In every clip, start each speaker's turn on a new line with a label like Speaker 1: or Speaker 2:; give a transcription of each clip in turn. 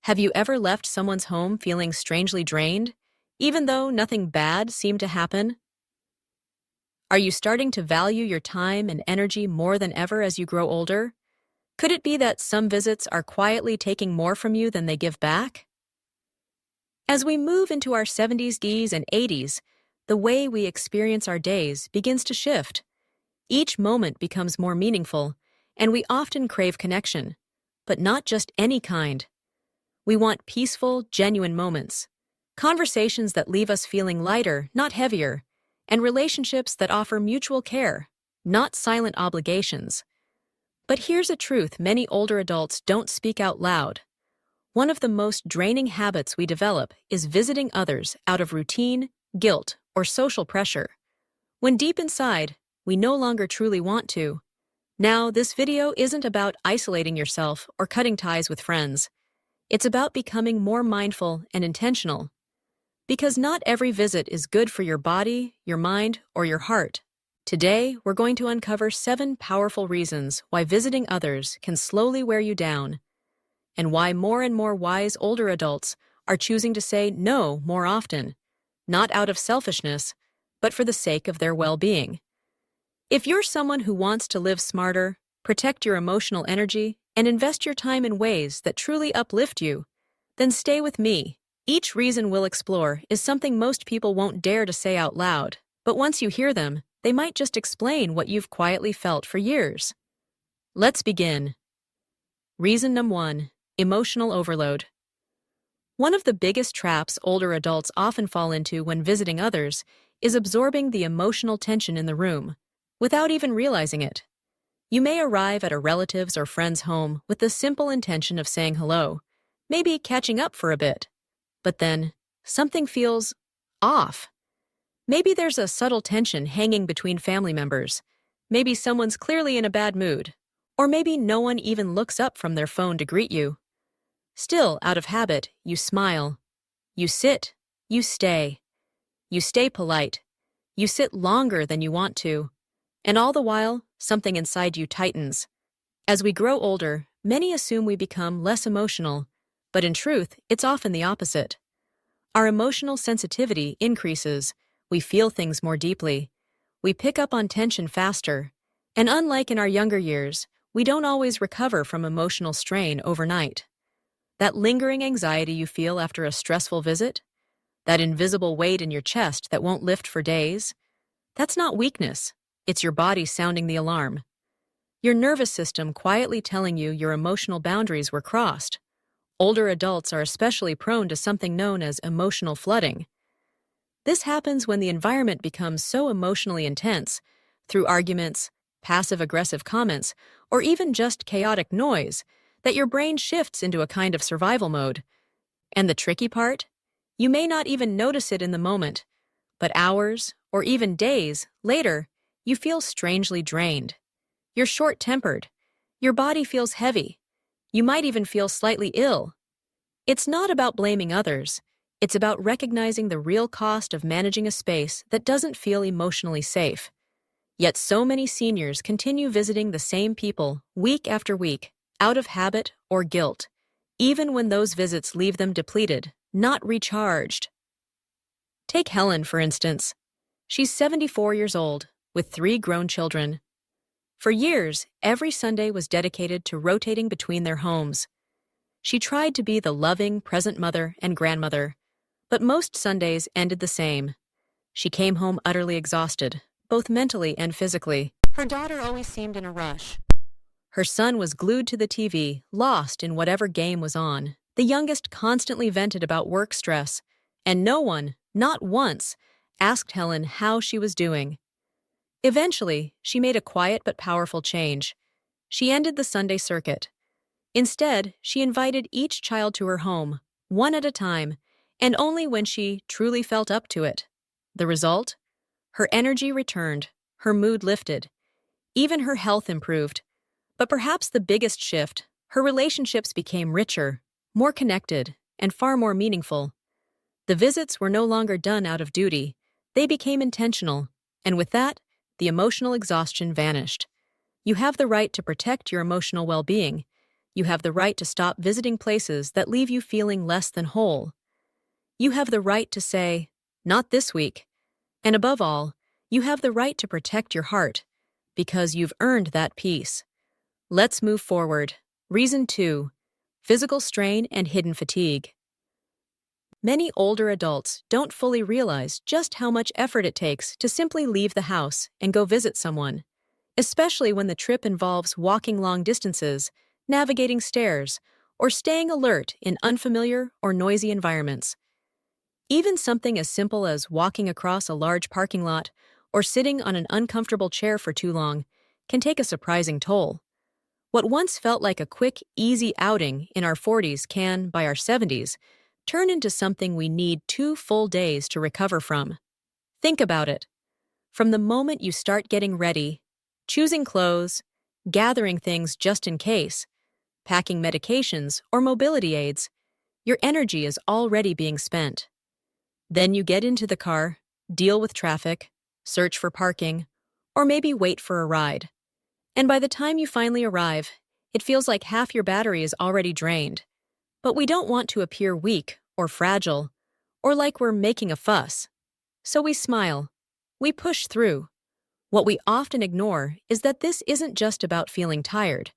Speaker 1: Have you ever left someone's home feeling strangely drained, even though nothing bad seemed to happen? Are you starting to value your time and energy more than ever as you grow older? Could it be that some visits are quietly taking more from you than they give back? As we move into our 70s and 80s, the way we experience our days begins to shift. Each moment becomes more meaningful, and we often crave connection, but not just any kind. We want peaceful, genuine moments, conversations that leave us feeling lighter, not heavier, and relationships that offer mutual care, not silent obligations. But here's a truth many older adults don't speak out loud. One of the most draining habits we develop is visiting others out of routine, guilt, or social pressure, when deep inside, we no longer truly want to. Now, this video isn't about isolating yourself or cutting ties with friends. It's about becoming more mindful and intentional. Because not every visit is good for your body, your mind, or your heart. Today, we're going to uncover 7 powerful reasons why visiting others can slowly wear you down, and why more and more wise older adults are choosing to say no more often, not out of selfishness, but for the sake of their well-being. If you're someone who wants to live smarter, protect your emotional energy, and invest your time in ways that truly uplift you, then stay with me. Each reason we'll explore is something most people won't dare to say out loud, but once you hear them, they might just explain what you've quietly felt for years. Let's begin. Reason number 1, emotional overload. One of the biggest traps older adults often fall into when visiting others is absorbing the emotional tension in the room, without even realizing it. You may arrive at a relative's or friend's home with the simple intention of saying hello, maybe catching up for a bit. But then, something feels off. Maybe there's a subtle tension hanging between family members. Maybe someone's clearly in a bad mood. Or maybe no one even looks up from their phone to greet you. Still, out of habit, you smile. You sit. You stay. You stay polite. You sit longer than you want to. And all the while, something inside you tightens. As we grow older, many assume we become less emotional, but in truth, it's often the opposite. Our emotional sensitivity increases, we feel things more deeply, we pick up on tension faster, and unlike in our younger years, we don't always recover from emotional strain overnight. That lingering anxiety you feel after a stressful visit, that invisible weight in your chest that won't lift for days, that's not weakness, it's your body sounding the alarm. Your nervous system quietly telling you your emotional boundaries were crossed. Older adults are especially prone to something known as emotional flooding. This happens when the environment becomes so emotionally intense, through arguments, passive-aggressive comments, or even just chaotic noise, that your brain shifts into a kind of survival mode. And the tricky part? You may not even notice it in the moment, but hours, or even days, later, you feel strangely drained. You're short-tempered. Your body feels heavy. You might even feel slightly ill. It's not about blaming others. It's about recognizing the real cost of managing a space that doesn't feel emotionally safe. Yet so many seniors continue visiting the same people week after week, out of habit or guilt, even when those visits leave them depleted, not recharged. Take Helen, for instance. She's 74 years old, with 3 grown children. For years, every Sunday was dedicated to rotating between their homes. She tried to be the loving, present mother and grandmother, but most Sundays ended the same. She came home utterly exhausted, both mentally and physically. Her daughter always seemed in a rush. Her son was glued to the TV, lost in whatever game was on. The youngest constantly vented about work stress, and no one, not once, asked Helen how she was doing. Eventually, she made a quiet but powerful change. She ended the Sunday circuit. Instead, she invited each child to her home, one at a time, and only when she truly felt up to it. The result? Her energy returned, her mood lifted, even her health improved. But perhaps the biggest shift, her relationships became richer, more connected, and far more meaningful. The visits were no longer done out of duty. They became intentional, and with that, the emotional exhaustion vanished. You have the right to protect your emotional well-being. You have the right to stop visiting places that leave you feeling less than whole. You have the right to say, "Not this week." And above all, you have the right to protect your heart, because you've earned that peace. Let's move forward. Reason 2. Physical strain and hidden fatigue. Many older adults don't fully realize just how much effort it takes to simply leave the house and go visit someone, especially when the trip involves walking long distances, navigating stairs, or staying alert in unfamiliar or noisy environments. Even something as simple as walking across a large parking lot or sitting on an uncomfortable chair for too long can take a surprising toll. What once felt like a quick, easy outing in our 40s can, by our 70s, turn into something we need 2 full days to recover from. Think about it. From the moment you start getting ready, choosing clothes, gathering things just in case, packing medications or mobility aids, your energy is already being spent. Then you get into the car, deal with traffic, search for parking, or maybe wait for a ride. And by the time you finally arrive, it feels like half your battery is already drained. But we don't want to appear weak or fragile, or like we're making a fuss. So we smile. We push through. What we often ignore is that this isn't just about feeling tired.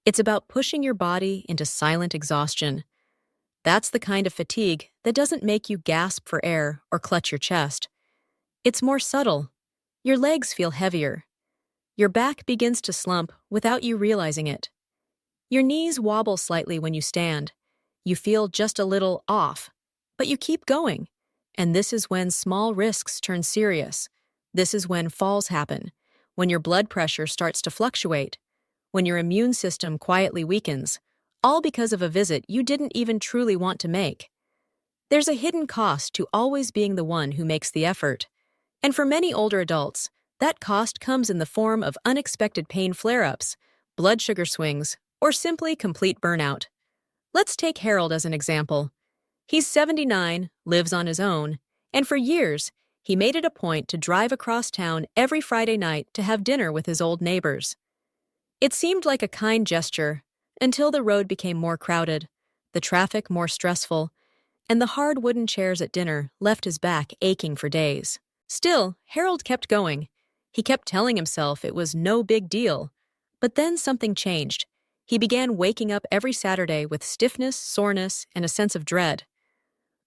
Speaker 1: It's about pushing your body into silent exhaustion. That's the kind of fatigue that doesn't make you gasp for air or clutch your chest. It's more subtle. Your legs feel heavier. Your back begins to slump without you realizing it. Your knees wobble slightly when you stand. You feel just a little off, but you keep going. And this is when small risks turn serious. This is when falls happen, when your blood pressure starts to fluctuate, when your immune system quietly weakens, all because of a visit you didn't even truly want to make. There's a hidden cost to always being the one who makes the effort. And for many older adults, that cost comes in the form of unexpected pain flare-ups, blood sugar swings, or simply complete burnout. Let's take Harold as an example. He's 79, lives on his own, and for years, he made it a point to drive across town every Friday night to have dinner with his old neighbors. It seemed like a kind gesture until the road became more crowded, the traffic more stressful, and the hard wooden chairs at dinner left his back aching for days. Still, Harold kept going. He kept telling himself it was no big deal. But then something changed. He began waking up every Saturday with stiffness, soreness, and a sense of dread.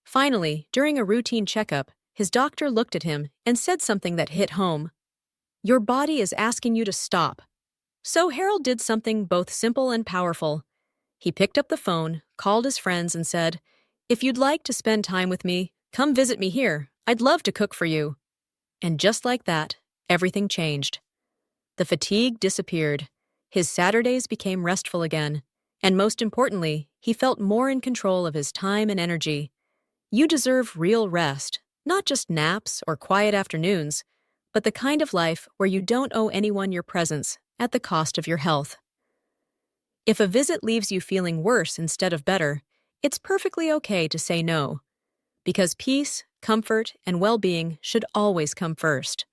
Speaker 1: Finally, during a routine checkup, his doctor looked at him and said something that hit home. "Your body is asking you to stop." So Harold did something both simple and powerful. He picked up the phone, called his friends, and said, "If you'd like to spend time with me, come visit me here. I'd love to cook for you." And just like that, everything changed. The fatigue disappeared. His Saturdays became restful again. And most importantly, he felt more in control of his time and energy. You deserve real rest, not just naps or quiet afternoons, but the kind of life where you don't owe anyone your presence at the cost of your health. If a visit leaves you feeling worse instead of better, it's perfectly okay to say no, because peace, comfort, and well-being should always come first.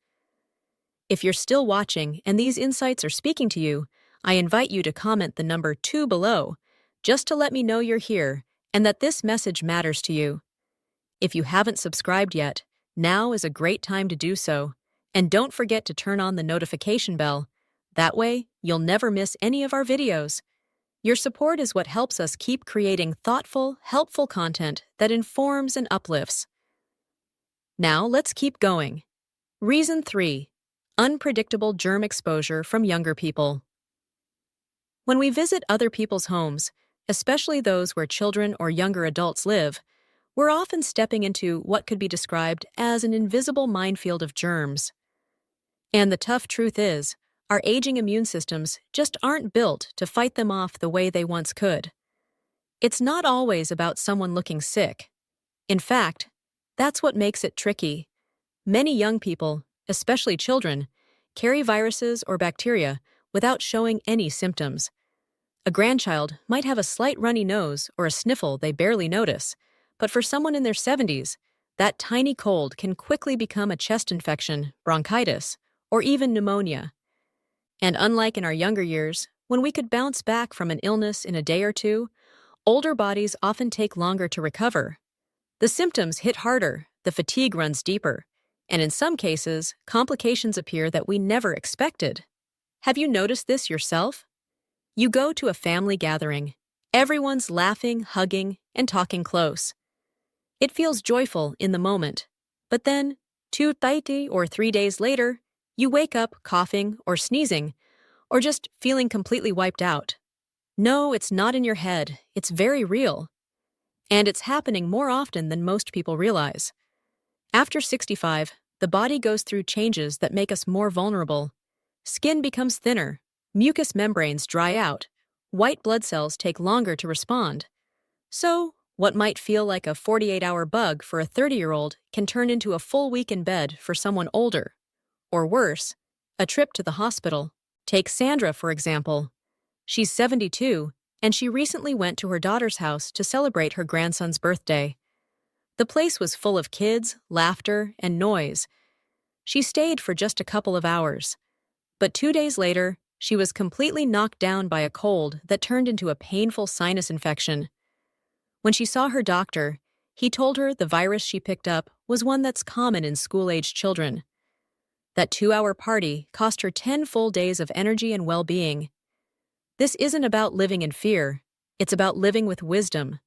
Speaker 1: If you're still watching and these insights are speaking to you, I invite you to comment the number 2 below, just to let me know you're here and that this message matters to you. If you haven't subscribed yet, now is a great time to do so, and don't forget to turn on the notification bell. That way, you'll never miss any of our videos. Your support is what helps us keep creating thoughtful, helpful content that informs and uplifts. Now, let's keep going. Reason 3. Unpredictable germ exposure from younger people. When we visit other people's homes, especially those where children or younger adults live, we're often stepping into what could be described as an invisible minefield of germs. And the tough truth is, our aging immune systems just aren't built to fight them off the way they once could. It's not always about someone looking sick. In fact, that's what makes it tricky. Many young people, especially children, carry viruses or bacteria without showing any symptoms. A grandchild might have a slight runny nose or a sniffle they barely notice, but for someone in their 70s, that tiny cold can quickly become a chest infection, bronchitis, or even pneumonia. And unlike in our younger years, when we could bounce back from an illness in a day or two, older bodies often take longer to recover. The symptoms hit harder, the fatigue runs deeper, and in some cases, complications appear that we never expected. Have you noticed this yourself? You go to a family gathering. Everyone's laughing, hugging, and talking close. It feels joyful in the moment, but then, 2 or 3 days later, you wake up coughing or sneezing, or just feeling completely wiped out. No, it's not in your head. It's very real. And it's happening more often than most people realize. After 65, the body goes through changes that make us more vulnerable. Skin becomes thinner, mucous membranes dry out, white blood cells take longer to respond. So, what might feel like a 48-hour bug for a 30-year-old can turn into a full week in bed for someone older. Or worse, a trip to the hospital. Take Sandra, for example. She's 72, and she recently went to her daughter's house to celebrate her grandson's birthday. The place was full of kids, laughter, and noise. She stayed for just a couple of hours. But 2 days later, she was completely knocked down by a cold that turned into a painful sinus infection. When she saw her doctor, he told her the virus she picked up was one that's common in school-aged children. That 2-hour party cost her 10 full days of energy and well-being. This isn't about living in fear, it's about living with wisdom.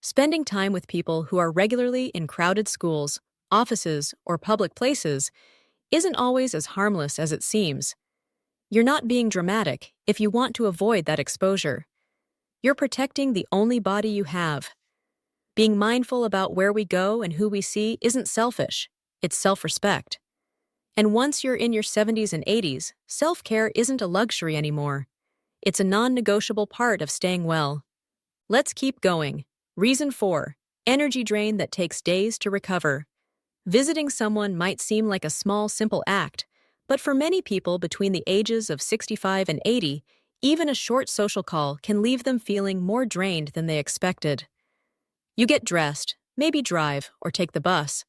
Speaker 1: Spending time with people who are regularly in crowded schools, offices, or public places isn't always as harmless as it seems. You're not being dramatic if you want to avoid that exposure. You're protecting the only body you have. Being mindful about where we go and who we see isn't selfish, it's self-respect. And once you're in your 70s and 80s, self-care isn't a luxury anymore. It's a non-negotiable part of staying well. Let's keep going. Reason 4, energy drain that takes days to recover. Visiting someone might seem like a small, simple act, but for many people between the ages of 65 and 80, even a short social call can leave them feeling more drained than they expected. You get dressed, maybe drive or take the bus.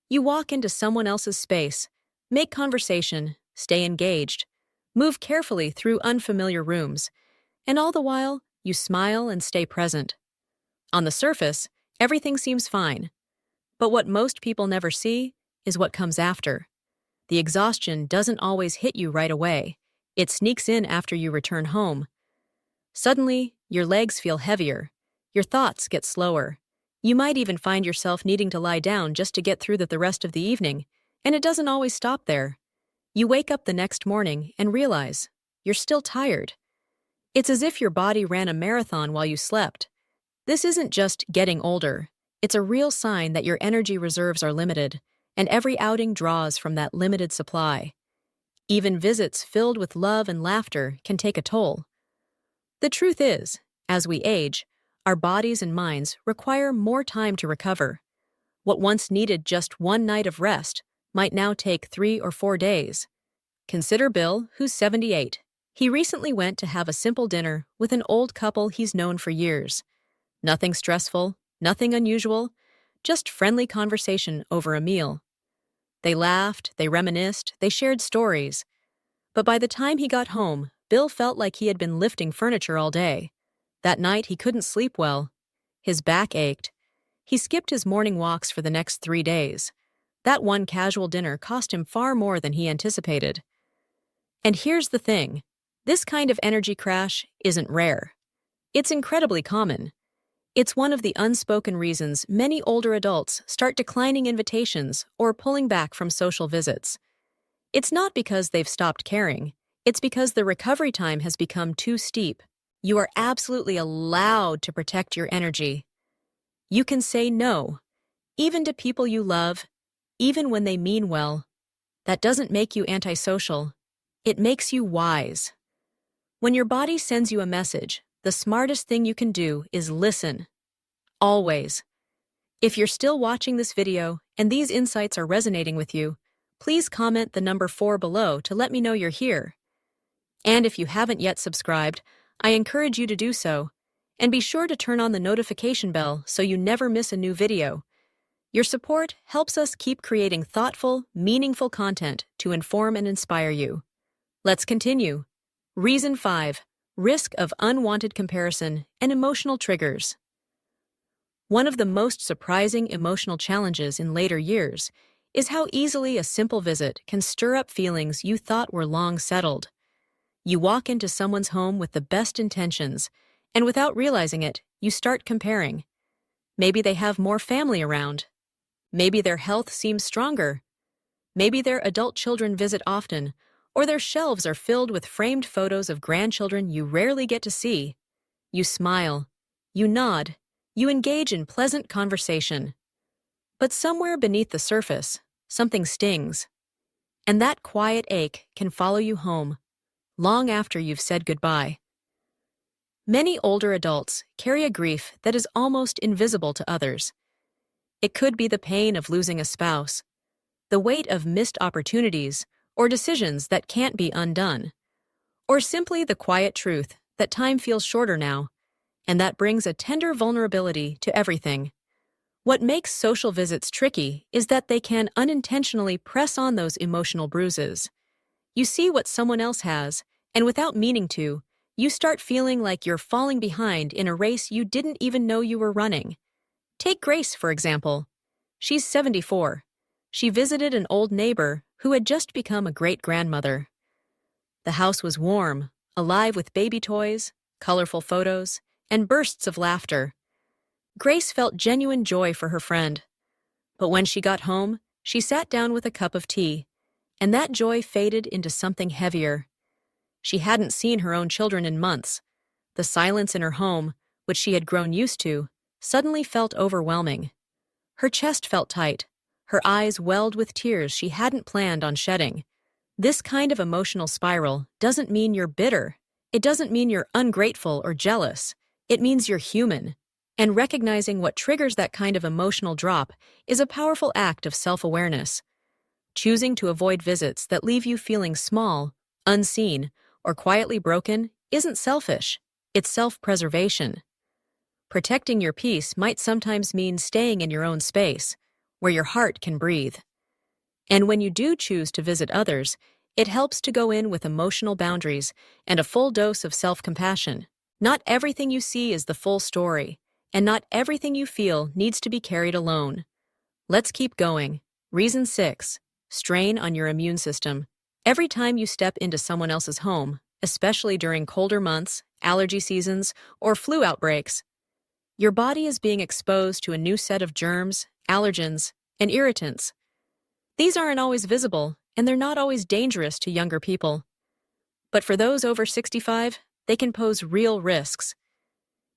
Speaker 1: You walk into someone else's space, make conversation, stay engaged, move carefully through unfamiliar rooms, and all the while, you smile and stay present. On the surface, everything seems fine. But what most people never see is what comes after. The exhaustion doesn't always hit you right away. It sneaks in after you return home. Suddenly, your legs feel heavier. Your thoughts get slower. You might even find yourself needing to lie down just to get through the rest of the evening, and it doesn't always stop there. You wake up the next morning and realize you're still tired. It's as if your body ran a marathon while you slept. This isn't just getting older. It's a real sign that your energy reserves are limited, and every outing draws from that limited supply. Even visits filled with love and laughter can take a toll. The truth is, as we age, our bodies and minds require more time to recover. What once needed just one night of rest might now take 3 or 4 days. Consider Bill, who's 78. He recently went to have a simple dinner with an old couple he's known for years. Nothing stressful, nothing unusual, just friendly conversation over a meal. They laughed, they reminisced, they shared stories. But by the time he got home, Bill felt like he had been lifting furniture all day. That night, he couldn't sleep well. His back ached. He skipped his morning walks for the next 3 days. That one casual dinner cost him far more than he anticipated. And here's the thing. This kind of energy crash isn't rare. It's incredibly common. It's one of the unspoken reasons many older adults start declining invitations or pulling back from social visits. It's not because they've stopped caring. It's because the recovery time has become too steep. You are absolutely allowed to protect your energy. You can say no, even to people you love, even when they mean well. That doesn't make you antisocial. It makes you wise. When your body sends you a message, the smartest thing you can do is listen. Always. If you're still watching this video and these insights are resonating with you, please comment the number 4 below to let me know you're here. And if you haven't yet subscribed, I encourage you to do so. And be sure to turn on the notification bell so you never miss a new video. Your support helps us keep creating thoughtful, meaningful content to inform and inspire you. Let's continue. Reason 5. risk of unwanted comparison, and emotional triggers. One of the most surprising emotional challenges in later years is how easily a simple visit can stir up feelings you thought were long settled. You walk into someone's home with the best intentions, and without realizing it, you start comparing. Maybe they have more family around. Maybe their health seems stronger. Maybe their adult children visit often, or their shelves are filled with framed photos of grandchildren you rarely get to see. You smile. You nod. You engage in pleasant conversation. But somewhere beneath the surface, something stings. And that quiet ache can follow you home, long after you've said goodbye. Many older adults carry a grief that is almost invisible to others. It could be the pain of losing a spouse, the weight of missed opportunities or decisions that can't be undone, or simply the quiet truth that time feels shorter now, and that brings a tender vulnerability to everything. What makes social visits tricky is that they can unintentionally press on those emotional bruises. You see what someone else has, and without meaning to, you start feeling like you're falling behind in a race you didn't even know you were running. Take Grace, for example. She's 74. She visited an old neighbor who had just become a great-grandmother. The house was warm, alive with baby toys, colorful photos, and bursts of laughter. Grace felt genuine joy for her friend. But when she got home, she sat down with a cup of tea, and that joy faded into something heavier. She hadn't seen her own children in months. The silence in her home, which she had grown used to, suddenly felt overwhelming. Her chest felt tight. Her eyes welled with tears she hadn't planned on shedding. This kind of emotional spiral doesn't mean you're bitter. It doesn't mean you're ungrateful or jealous. It means you're human. And recognizing what triggers that kind of emotional drop is a powerful act of self-awareness. Choosing to avoid visits that leave you feeling small, unseen, or quietly broken isn't selfish. It's self-preservation. Protecting your peace might sometimes mean staying in your own space, where your heart can breathe. And when you do choose to visit others, it helps to go in with emotional boundaries and a full dose of self-compassion. Not everything you see is the full story, and not everything you feel needs to be carried alone. Let's keep going. Reason 6. Strain on your immune system. Every time you step into someone else's home, especially during colder months, allergy seasons, or flu outbreaks, your body is being exposed to a new set of germs, allergens, and irritants. These aren't always visible, and they're not always dangerous to younger people. But for those over 65, they can pose real risks.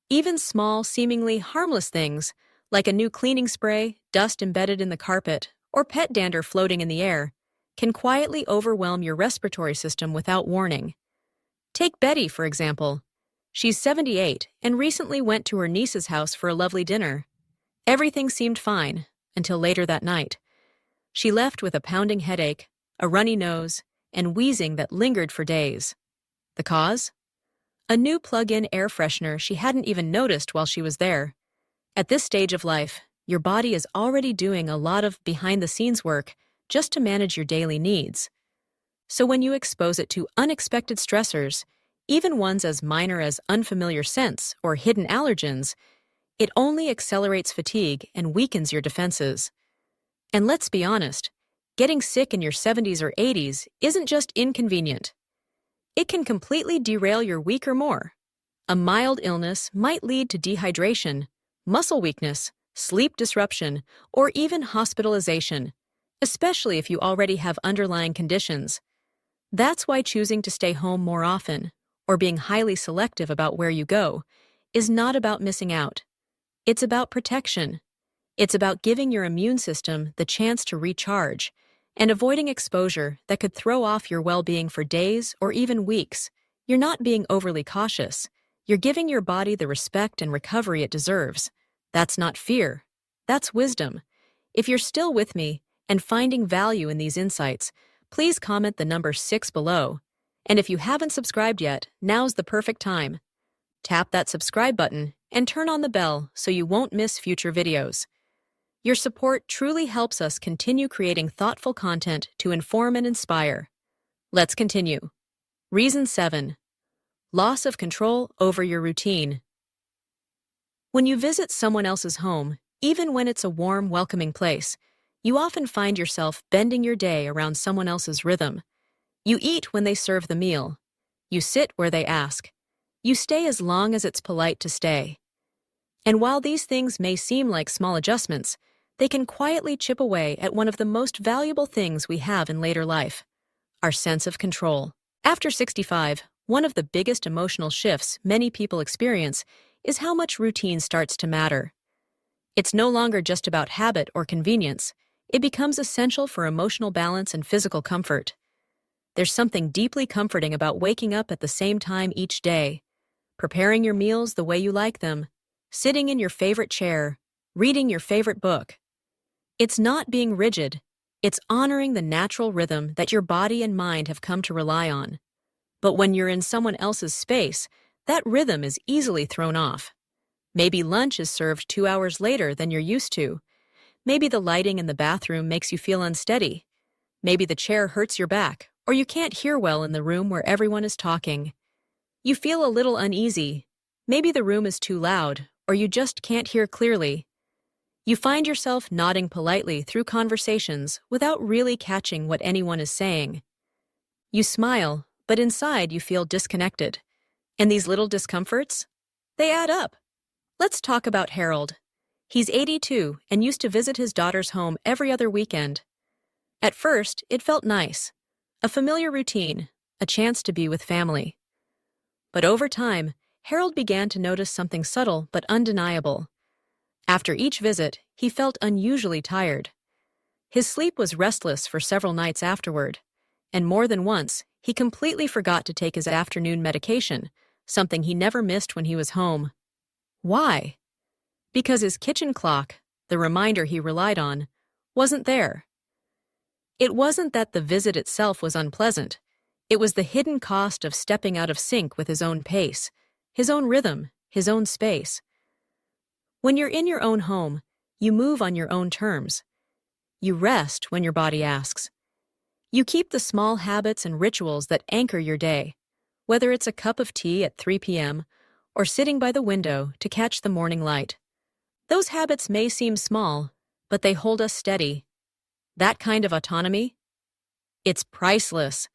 Speaker 1: Even small, seemingly harmless things, like a new cleaning spray, dust embedded in the carpet, or pet dander floating in the air, can quietly overwhelm your respiratory system without warning. Take Betty, for example. She's 78 and recently went to her niece's house for a lovely dinner. Everything seemed fine, until later that night. She left with a pounding headache, a runny nose, and wheezing that lingered for days. The cause? A new plug-in air freshener she hadn't even noticed while she was there. At this stage of life, your body is already doing a lot of behind-the-scenes work just to manage your daily needs. So when you expose it to unexpected stressors, even ones as minor as unfamiliar scents or hidden allergens, it only accelerates fatigue and weakens your defenses. And let's be honest, getting sick in your 70s or 80s isn't just inconvenient. It can completely derail your week or more. A mild illness might lead to dehydration, muscle weakness, sleep disruption, or even hospitalization, especially if you already have underlying conditions. That's why choosing to stay home more often, or being highly selective about where you go, is not about missing out. It's about protection. It's about giving your immune system the chance to recharge and avoiding exposure that could throw off your well-being for days or even weeks. You're not being overly cautious. You're giving your body the respect and recovery it deserves. That's not fear. That's wisdom. If you're still with me and finding value in these insights, please comment the number 6 below. And if you haven't subscribed yet, now's the perfect time. Tap that subscribe button and turn on the bell so you won't miss future videos. Your support truly helps us continue creating thoughtful content to inform and inspire. Let's continue. Reason 7. loss of control over your routine. When you visit someone else's home, even when it's a warm, welcoming place, you often find yourself bending your day around someone else's rhythm. You eat when they serve the meal. You sit where they ask. You stay as long as it's polite to stay. And while these things may seem like small adjustments, they can quietly chip away at one of the most valuable things we have in later life: our sense of control. After 65, one of the biggest emotional shifts many people experience is how much routine starts to matter. It's no longer just about habit or convenience. It becomes essential for emotional balance and physical comfort. There's something deeply comforting about waking up at the same time each day, preparing your meals the way you like them, sitting in your favorite chair, reading your favorite book. It's not being rigid. It's honoring the natural rhythm that your body and mind have come to rely on. But when you're in someone else's space, that rhythm is easily thrown off. Maybe lunch is served 2 hours later than you're used to. Maybe the lighting in the bathroom makes you feel unsteady. Maybe the chair hurts your back, or you can't hear well in the room where everyone is talking. You feel a little uneasy. Maybe the room is too loud, or you just can't hear clearly. You find yourself nodding politely through conversations without really catching what anyone is saying. You smile, but inside you feel disconnected. And these little discomforts? They add up. Let's talk about Harold. He's 82 and used to visit his daughter's home every other weekend. At first, it felt nice. A familiar routine, a chance to be with family. But over time, Harold began to notice something subtle but undeniable. After each visit, he felt unusually tired. His sleep was restless for several nights afterward, and more than once, he completely forgot to take his afternoon medication, something he never missed when he was home. Why? Because his kitchen clock, the reminder he relied on, wasn't there. It wasn't that the visit itself was unpleasant. It was the hidden cost of stepping out of sync with his own pace, his own rhythm, his own space. When you're in your own home, you move on your own terms. You rest when your body asks. You keep the small habits and rituals that anchor your day, whether it's a cup of tea at 3 p.m. or sitting by the window to catch the morning light. Those habits may seem small, but they hold us steady. That kind of autonomy? It's priceless.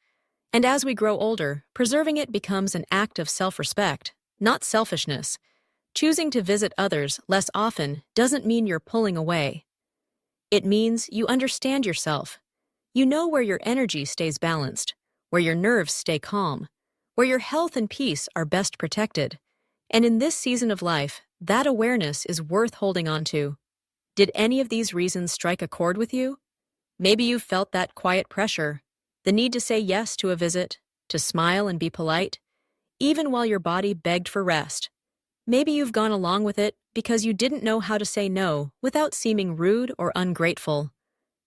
Speaker 1: And as we grow older, preserving it becomes an act of self-respect, not selfishness. Choosing to visit others less often doesn't mean you're pulling away. It means you understand yourself. You know where your energy stays balanced, where your nerves stay calm, where your health and peace are best protected. And in this season of life, that awareness is worth holding on to. Did any of these reasons strike a chord with you? Maybe you've felt that quiet pressure, the need to say yes to a visit, to smile and be polite, even while your body begged for rest. Maybe you've gone along with it because you didn't know how to say no without seeming rude or ungrateful.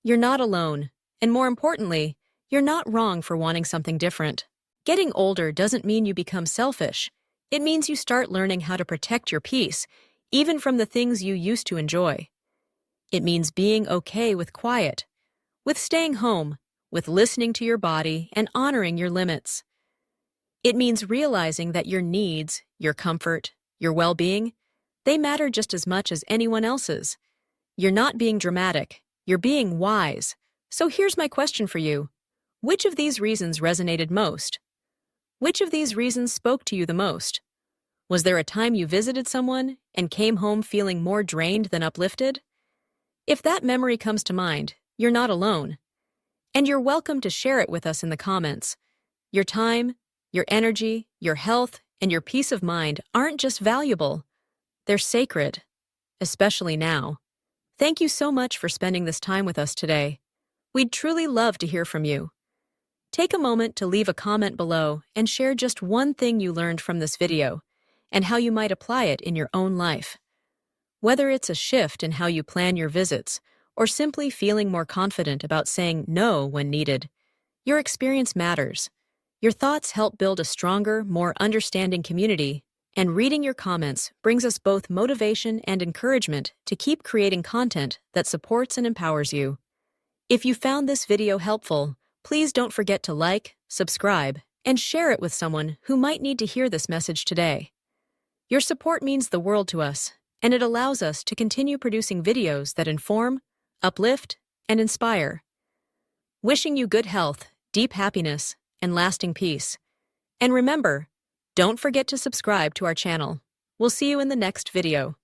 Speaker 1: You're not alone, and more importantly, you're not wrong for wanting something different. Getting older doesn't mean you become selfish. It means you start learning how to protect your peace, even from the things you used to enjoy. It means being okay with quiet, with staying home, with listening to your body and honoring your limits. It means realizing that your needs, your comfort, your well-being, they matter just as much as anyone else's. You're not being dramatic, you're being wise. So here's my question for you. Which of these reasons resonated most? Which of these reasons spoke to you the most? Was there a time you visited someone and came home feeling more drained than uplifted? If that memory comes to mind, you're not alone. And you're welcome to share it with us in the comments. Your time, your energy, your health, and your peace of mind aren't just valuable. They're sacred, especially now. Thank you so much for spending this time with us today. We'd truly love to hear from you. Take a moment to leave a comment below and share just one thing you learned from this video and how you might apply it in your own life. Whether it's a shift in how you plan your visits or simply feeling more confident about saying no when needed, your experience matters. Your thoughts help build a stronger, more understanding community, and reading your comments brings us both motivation and encouragement to keep creating content that supports and empowers you. If you found this video helpful, please don't forget to like, subscribe, and share it with someone who might need to hear this message today. Your support means the world to us, and it allows us to continue producing videos that inform, uplift, and inspire. Wishing you good health, deep happiness, and lasting peace. And remember, don't forget to subscribe to our channel. We'll see you in the next video.